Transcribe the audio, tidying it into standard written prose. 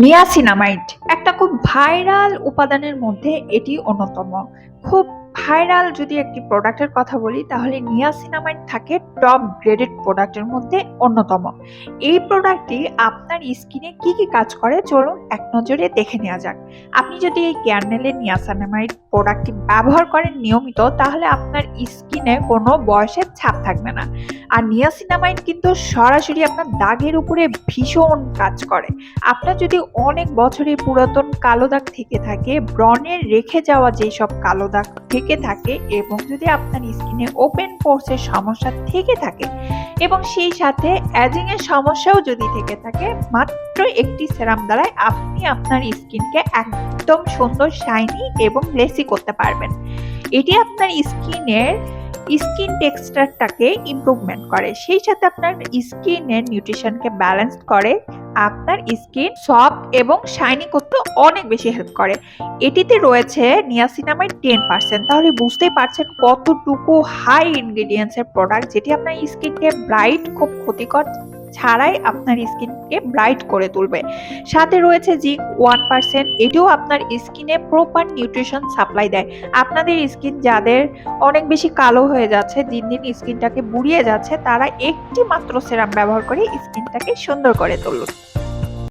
Niacinamide একটা খুব viral উপাদানের মধ্যে এটি অন্যতম। খুব ভাইরাল যদি একটি প্রোডাক্টের কথা বলি তাহলে নিয়াসিনামাইড থাকে টপ গ্রেডেড প্রোডাক্টের মধ্যে অন্যতম। এই প্রোডাক্টটি আপনার স্কিনে কি কি কাজ করে চলুন এক নজরে দেখে নেওয়া যাক। আপনি যদি এই ক্যানেলের নিয়াসিনামাইড প্রোডাক্টটি ব্যবহার করেন নিয়মিত তাহলে আপনার স্কিনে কোনো বয়সের ছাপ থাকবে না। আর নিয়াসিনামাইড কিন্তু সরাসরি আপনার দাগের উপরে ভীষণ কাজ করে। আপনার যদি অনেক বছরের পুরাতন কালো দাগ থেকে থাকে, ব্রণের রেখে যাওয়া যেসব কালো দাগ থেকে থাকে এবং যদি আপনার স্কিনে ওপেন পোরসের সমস্যা থেকে থাকে এবং সেই সাথে অ্যাজিং এর সমস্যাও যদি থেকে থাকে, মাত্র একটি সেরাম দ্বারাই আপনি আপনার স্কিনকে একদম সুন্দর শাইনি এবং গ্লেসি করতে পারবেন। এটি আপনার স্কিন টেক্সচারটাকে ইমপ্রুভমেন্ট করে, সেই সাথে আপনার স্কিনের নিউট্রিশনকে ব্যালেন্স করে, আপনার স্কিন সফট এবং শাইনি করতে অনেক বেশি হেল্প করে। এটিতে রয়েছে নিয়াসিনামাইড 10%, তাহলে বুঝতেই পারছেন কতটুকু হাই ইনগ্রেডিয়েন্টসের প্রোডাক্ট, যেটি আপনার স্কিনকে ব্রাইট, খুব ক্ষতিকর ছাড়াই আপনার স্কিনকে ব্রাইট করে তুলবে। সাথে রয়েছে জিঙ্ক 1%, এটিও আপনার স্কিনে প্রপার নিউট্রিশন সাপ্লাই দেয়। আপনাদের স্কিন যাদের অনেক বেশি কালো হয়ে যাচ্ছে, দিন দিন স্কিনটাকে বুড়িয়ে যাচ্ছে, তারা একটি মাত্র সেরাম ব্যবহার করে স্কিনটাকে সুন্দর করে তুলুন।